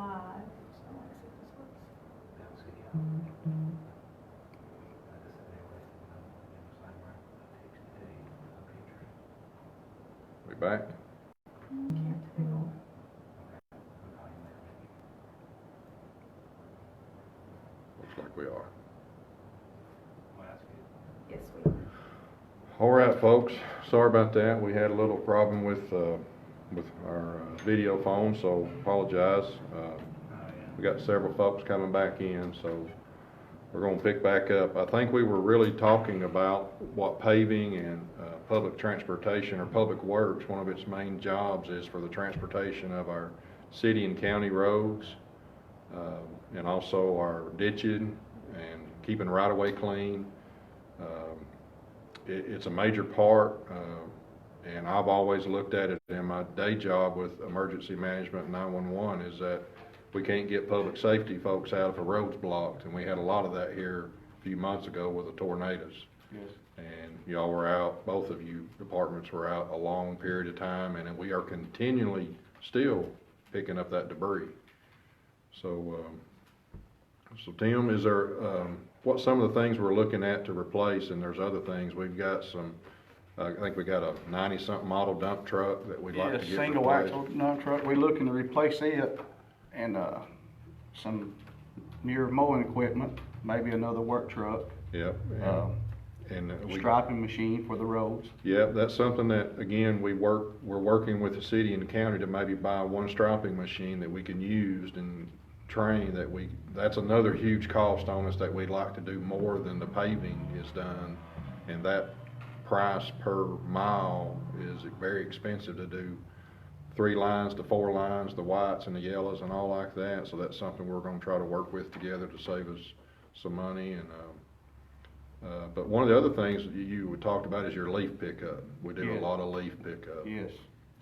live. So let's see if this works. We back? Can't tell. Looks like we are. Yes, we are. All right, folks. Sorry about that. We had a little problem with our video phone, so apologize. We got several folks coming back in, so we're going to pick back up. I think we were really talking about what paving and public transportation or public works, one of its main jobs is for the transportation of our city and county roads, and also our ditching and keeping right-of-way clean. It's a major part, and I've always looked at it in my day job with emergency management and 911 is that we can't get public safety folks out if a road's blocked, and we had a lot of that here a few months ago with the tornadoes. Yes. And y'all were out, both of you departments were out a long period of time, and we are continually still picking up that debris. So, so Tim, is there, what some of the things we're looking at to replace, and there's other things, we've got some, I think we got a 90-something model dump truck that we'd like to get single replaced. axle dump truck, we're looking to replace it, and some newer mowing equipment, maybe another work truck. Yep. And striping machine for the roads. Yeah, that's something that, again, we're working with the city and the county to maybe buy one striping machine that we can use and train that's another huge cost on us that we'd like to do more than the paving is done. And that price per mile is very expensive to do 3 lines to 4 lines, the whites and the yellows and all like that. So that's something we're going to try to work with together to save us some money. And but one of the other things that you talked about is your leaf pickup. We do a lot of leaf pickup. Yes.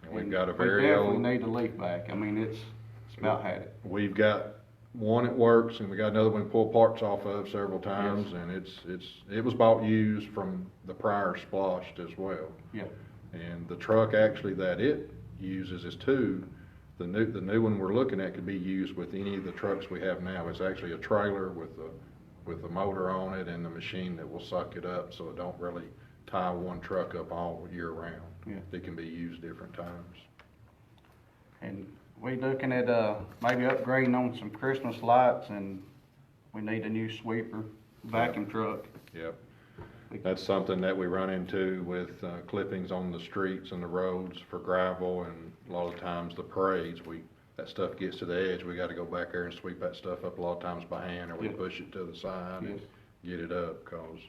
And we've got a very we definitely old. need the leaf back. I mean, it's about had it. We've got one that works, and we got another one to pull parts off of several times, and it was bought used from the prior splashed as well. Yeah. And the truck actually that it uses is 2. The new one we're looking at could be used with any of the trucks we have now. It's actually a trailer with the motor on it and the machine that will suck it up, so it don't really tie one truck up all year round. Yeah. It can be used different times. And we looking at maybe upgrading on some Christmas lights, and we need a new sweeper, vacuum truck. Yep. That's something that we run into with clippings on the streets and the roads for gravel, and a lot of times the parades, that stuff gets to the edge, we got to go back there and sweep that stuff up a lot of times by hand, or we push it to the side and get it up, because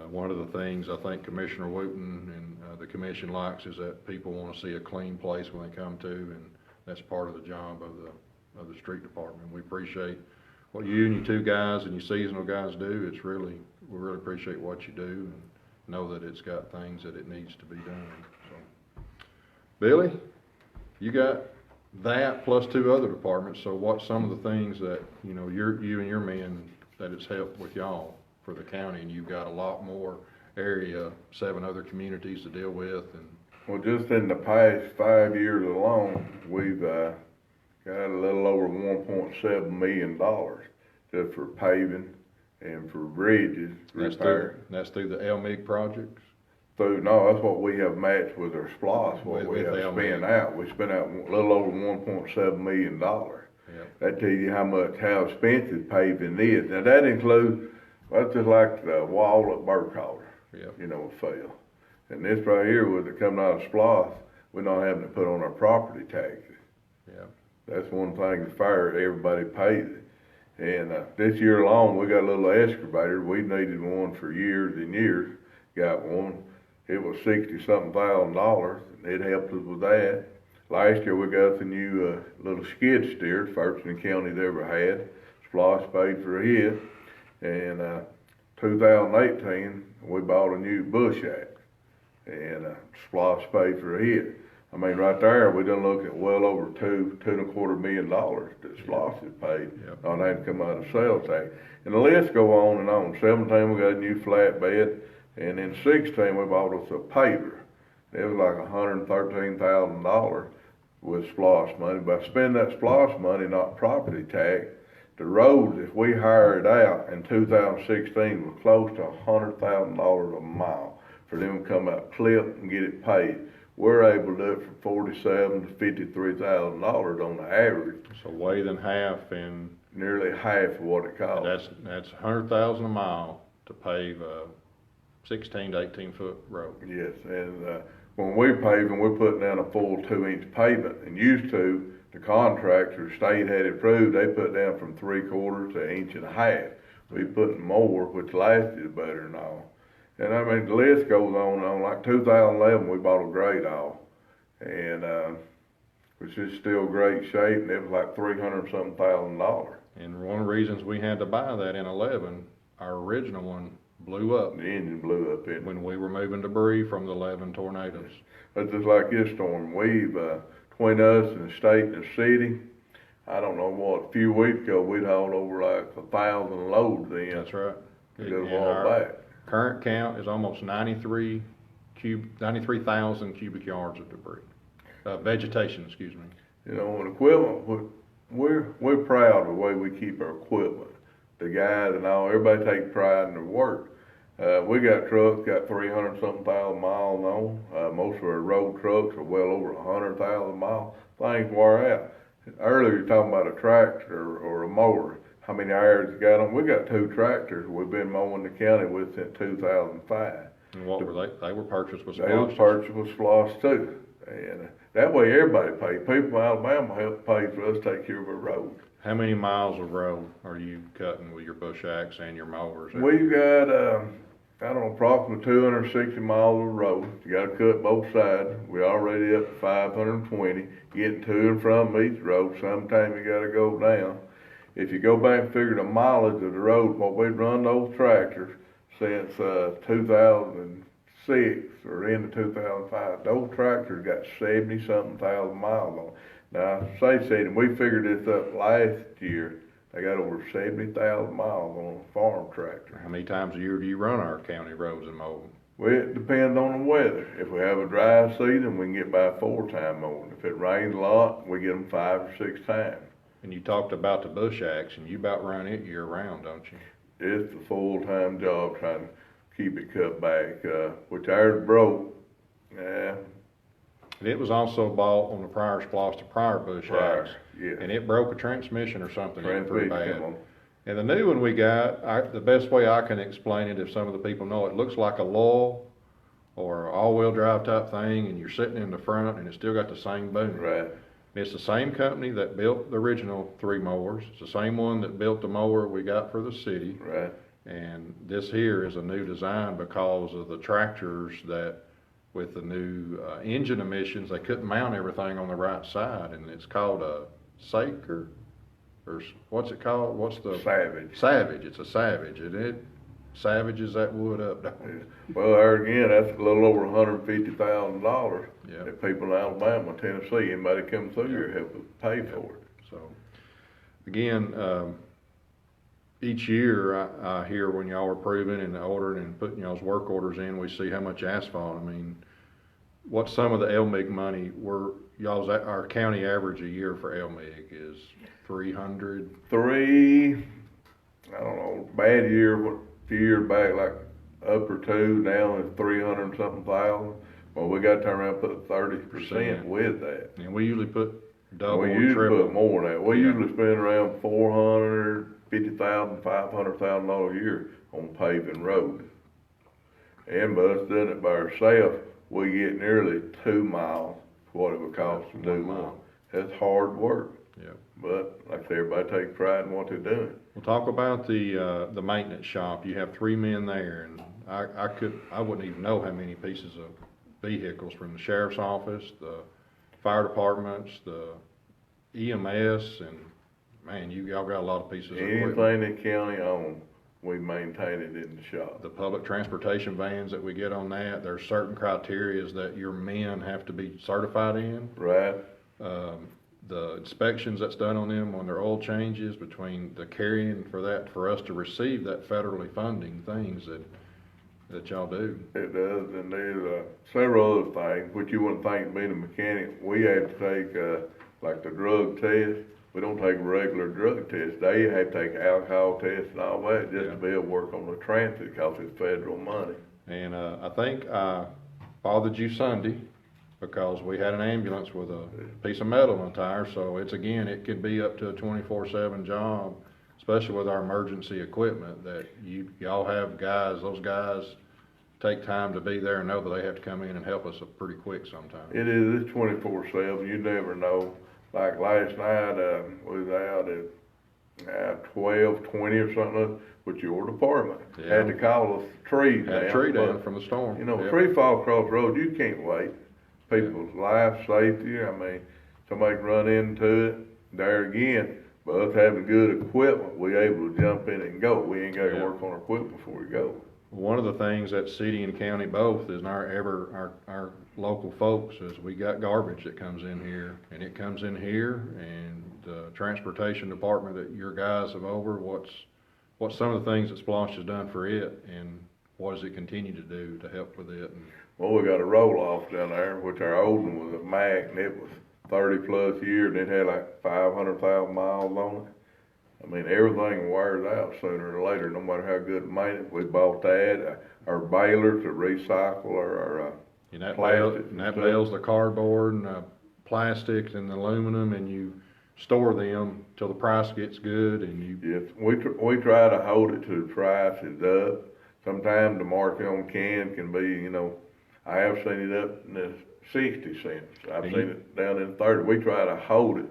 one of the things I think Commissioner Wooten and the commission likes is that people want to see a clean place when they come to, and that's part of the job of the street department. We appreciate what you and your 2 guys and your seasonal guys do. We really appreciate what you do, and know that it's got things that it needs to be done. So, Billy, you got that plus 2 other departments. So what's some of the things that, you and your men, that it's helped with y'all for the county, and you've got a lot more area, 7 other communities to deal with, and well, just in the past 5 years alone, we've got a little over $1.7 million just for paving and for bridges repair. That's through the LMIG projects? No, that's what we have matched with our SPLOST, what we have spent out. We spent out a little over $1.7 million. Yep. That tells you how expensive paving is. Now that includes, that's just like the wall at Burkhalter, fell. And this right here, with it coming out of SPLOST, we're not having to put on our property taxes. Yeah. That's one thing, the fire, everybody pays it. And this year alone, we got a little excavator. We needed one for years and years. Got one. It was $60-something thousand. It helped us with that. Last year, we got the new little skid steer, first in the county's ever had. SPLOST paid for it. And 2018, we bought a new bush axe. And SPLOST paid for it. I mean, right there, we done look at well over $2.25 million that SPLOST has paid. Yep. On that come out of sales tax. And the list go on and on. 17, we got a new flatbed, and in 16, we bought us a paver. It was like $113,000. with SPOS money. By spending that SPOS money, not property tax, the roads, if we hired out in 2016, was close to $100,000 a mile for them to come out, clip and get it paid. We're able to do it for $47,000 to $53,000 on the average. So way than half in, Nearly half of what it costs. that's $100,000 a mile to pave a 16 to 18 foot road. Yes, and when we're paving, we're putting down a full 2-inch pavement. And used to, the contractor, state had it approved, they put down from 3/4 to 1.5 inches. We putting more, which lasted better and all. And I mean, the list goes on and on. Like 2011, we bought a grade off, and which is still great shape, and it was like $300-something thousand. And one of the reasons we had to buy that in 11, our original one blew up The engine blew up in it. when we were moving debris from the 11 tornadoes. But just like this storm, we've, between us and the state and the city, I don't know what, a few weeks ago, we'd hauled over like 1,000 loads in. That's right. To go And all our back. current count is almost 93,000 cubic yards of debris, vegetation, excuse me. You know, and equipment, we're proud of the way we keep our equipment. The guys and all, everybody takes pride in their work. We got trucks, got 300-something thousand miles on. Most of our road trucks are well over 100,000 miles. Things wear out. Earlier, you're talking about a tractor or a mower. How many hours you got on? We got 2 tractors we've been mowing the county with since 2005. And what were they? They were purchased with They was sponsors. purchased with SPOS too. And that way everybody pays. People in Alabama help pay for us to take care of our roads. How many miles of road are you cutting with your bush axe and your mowers? We've got, I don't know, approximately 260 miles of road. You gotta cut both sides. We're already up to 520. Getting to and from each road, sometime you gotta go down. If you go back and figure the mileage of the road, what we've run those tractors since 2006 or into 2005, those tractors got 70-something thousand miles on. Now, say said, we figured this up last year, they got over 70,000 miles on a farm tractor. How many times a year do you run our county roads and mow them? Well, it depends on the weather. If we have a dry season, we can get by 4-time mowing. If it rains a lot, we get them 5 or 6 times. And you talked about the bush axe, and you about run it year round, don't you? It's a full-time job trying to keep it cut back, which ours broke. Yeah, And it was also bought on the prior splosh, the prior bush prior, axe. yeah. And it broke a transmission or something in pretty Transmission, bad. come on. And the new one we got, the best way I can explain it, if some of the people know, it looks like a lull or all-wheel drive type thing, and you're sitting in the front, and it's still got the same boom. Right, It's the same company that built the original 3 mowers. It's the same one that built the mower we got for the city. right. And this here is a new design because of the tractors that, with the new engine emissions, they couldn't mount everything on the right side, and it's called a Saker, or what's it called? What's the? Savage. Savage. It's a Savage, and it savages that wood up, don't it? Well, there again, that's a little over $150,000 Yeah. that people in Alabama, Tennessee, anybody come through here help us pay for it. So, again, each year I hear when y'all are approving and ordering and putting y'all's work orders in, we see how much asphalt. I mean, what's some of the LMIG money? Our county average a year for LMIG is 300. I don't know, bad year, a few years back, like up or 2, now it's 300-something thousand. Well, we got to turn around and put 30% with that. And we usually put double We or usually triple. put more than that. We Yeah. usually spend around $450,000, $500,000 a year on paving roads. And by us doing it by ourselves, we get nearly 2 miles for what it would cost to do 1 mile. one. That's hard work. Yeah. But like I say, everybody takes pride in what they're doing. We'll talk about the maintenance shop. You have 3 men there, and I wouldn't even know how many pieces of vehicles from the sheriff's office, the fire departments, the EMS, and man, y'all got a lot of pieces of equipment. Anything that county owns, we maintain it in the shop. The public transportation vans that we get on that, there's certain criterias that your men have to be certified in. Right? The inspections that's done on them on their oil changes, between the carrying for us to receive that federally funding things, that that y'all do. It does, and there's several other things, which you wouldn't think being a mechanic, we have to take, like the drug test. We don't take a regular drug test. They have to take alcohol test and all that just Yeah. to be able to work on the transit because it's federal money. And I think I bothered you Sunday because we had an ambulance with a piece of metal on the tire, so it's, again, it could be up to a 24/7 job, especially with our emergency equipment, that y'all have guys, those guys take time to be there and know that they have to come in and help us pretty quick sometimes. It is, it's 24/7, you never know. Like last night, we was out at 12, 20 or something, with your department. Yeah. Had to call us trees down. Had a tree down but, from the storm. you know, Yep. tree fall across the road, you can't wait. People's life, safety, I mean, somebody can run into it, there again. But us having good equipment, we able to jump in and go. We ain't gotta Yeah. work on our equipment before we go. One of the things that city and county both is our local folks is we got garbage that comes in here, and it comes in here, and the transportation department that your guys have over, what's some of the things that Splosh has done for it, and what does it continue to do to help with it? And Well, we got a roll-off down there, which our old one was a Mack, and it was 30+ years, and it had like 500,000 miles on it. I mean, everything wears out sooner or later, no matter how good maintenance. We bought that, our balers to recycle our and that plastic and that stuff. bales the cardboard and plastics and aluminum, and you store them till the price gets good, and you. Yes, we try to hold it to the price is up. Sometimes the market on can be, you know, I have seen it up in the 60 cents. I've And seen it down in 30. We try to hold it,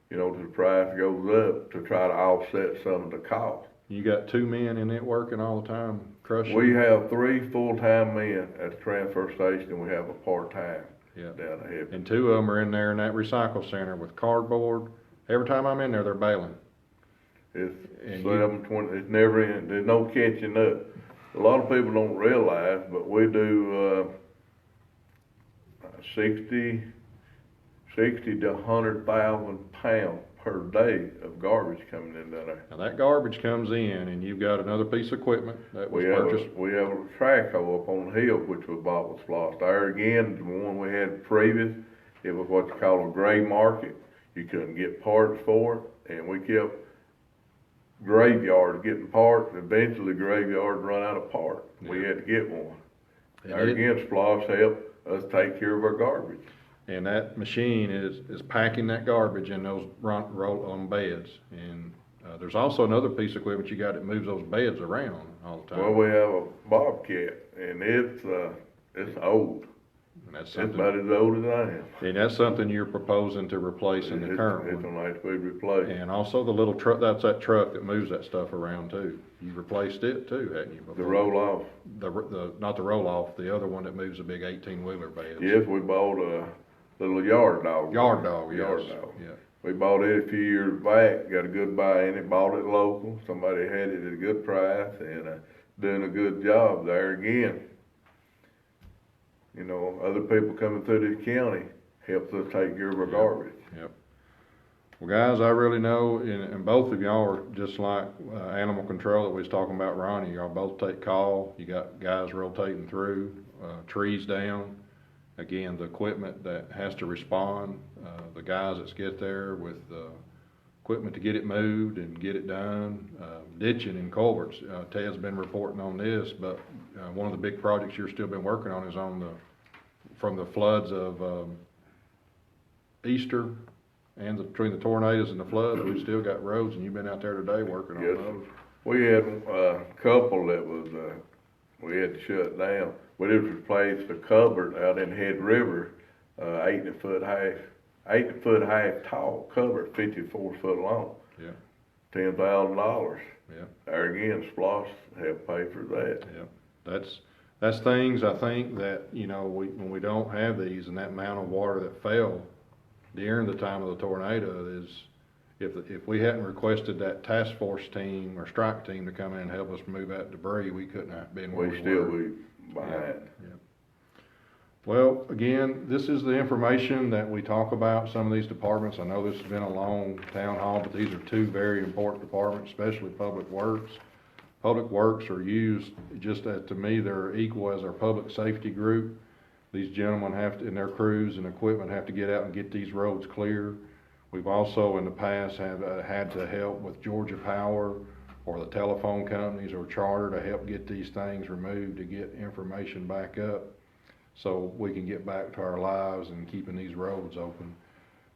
you know, till the price goes up to try to offset some of the cost. You got 2 men in it working all the time, crushing? We have 3 full-time men at the transfer station, and we have a part-time Yeah. down ahead. And 2 of them are in there in that recycle center with cardboard. Every time I'm in there, they're baling. It's And 7:20, it's never end, there's no catching up. A lot of people don't realize, but we do, 60 to 100,000 pounds per day of garbage coming in down there. Now that garbage comes in, and you've got another piece of equipment that was purchased. We have a track hoe up on the hill, which was bought with Floss. There again, the one we had previous, it was what you call a gray market. You couldn't get parts for it, and we kept graveyards getting parts. Eventually, graveyards run out of parts. We Yeah. had to get one. And There again, Splosh helped us take care of our garbage. And that machine is packing that garbage in those roll on beds. And there's also another piece of equipment you got that moves those beds around all the time. Well, we have a Bobcat, and it's old. And that's It's something, about as old as I am. and that's something you're proposing to replace in the current It's one. gonna have to be replaced. And also the little truck, that's that truck that moves that stuff around too. You replaced it too, hadn't you? The before? roll-off. Not the roll-off, the other one that moves a big 18-wheeler beds. Yes, we bought a little yard dog. Yard dog, yes. Yard dog. Yeah. We bought it a few years back, got a good buy in it, bought it local. Somebody had it at a good price and doing a good job there again. You know, other people coming through the county helps us take care of our garbage. Yep. Well, guys, I really know, and both of y'all are just like animal control that we was talking about, Ronnie. Y'all both take call. You got guys rotating through, trees down. Again, the equipment that has to respond, the guys that get there with the equipment to get it moved and get it done. Ditching and culverts, Ted's been reporting on this, but one of the big projects you're still been working on is from the floods of Easter and between the tornadoes and the floods. We've still got roads, and you've been out there today working on Yes, those. we had a couple that was, we had to shut down. We just replaced the cupboard out in Head River, 8 foot high tall cupboard, 54 foot long. Yeah. $10,000. Yeah. There again, Splosh helped pay for that. Yeah, that's things I think that, you know, when we don't have these and that amount of water that fell during the time of the tornado is, if we hadn't requested that task force team or strike team to come in and help us move that debris, we couldn't have been where We we still were. be behind. Yeah. Well, again, this is the information that we talk about, some of these departments. I know this has been a long town hall, but these are 2 very important departments, especially Public Works. Public Works are used, just as, to me, they're equal as our public safety group. These gentlemen have to, and their crews and equipment have to get out and get these roads clear. We've also in the past have had to help with Georgia Power or the telephone companies or Charter to help get these things removed to get information back up so we can get back to our lives and keeping these roads open.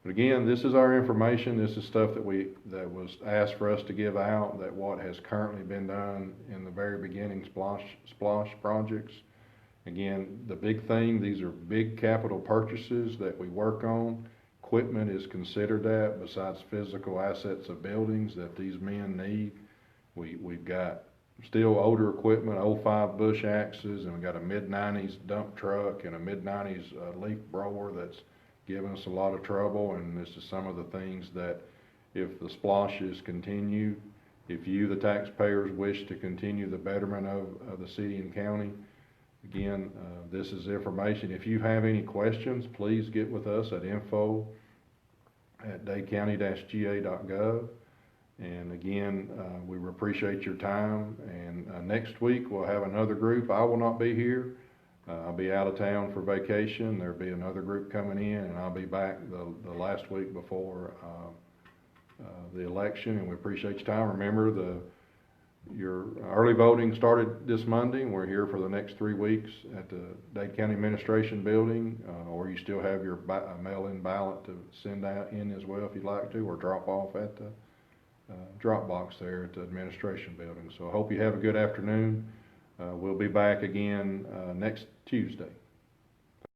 But again, this is our information. This is stuff that was asked for us to give out, that what has currently been done in the very beginning splosh projects. Again, the big thing, these are big capital purchases that we work on. Equipment is considered that, besides physical assets of buildings that these men need. We've got still older equipment, 05 bush axes, and we've got a mid-90s dump truck and a mid-90s leaf blower that's given us a lot of trouble. And this is some of the things that, if the splashes continue, if you, the taxpayers, wish to continue the betterment of the city and county, again, this is information. If you have any questions, please get with us at info@dadecounty-ga.gov. And again, we appreciate your time. And next week we'll have another group. I will not be here. I'll be out of town for vacation. There'll be another group coming in, and I'll be back the last week before the election. And we appreciate your time. Remember, your early voting started this Monday, and we're here for the next 3 weeks at the Dade County Administration Building, or you still have your mail-in ballot to send out in as well if you'd like to, or drop off at the drop box there at the Administration Building. So I hope you have a good afternoon. We'll be back again next Tuesday.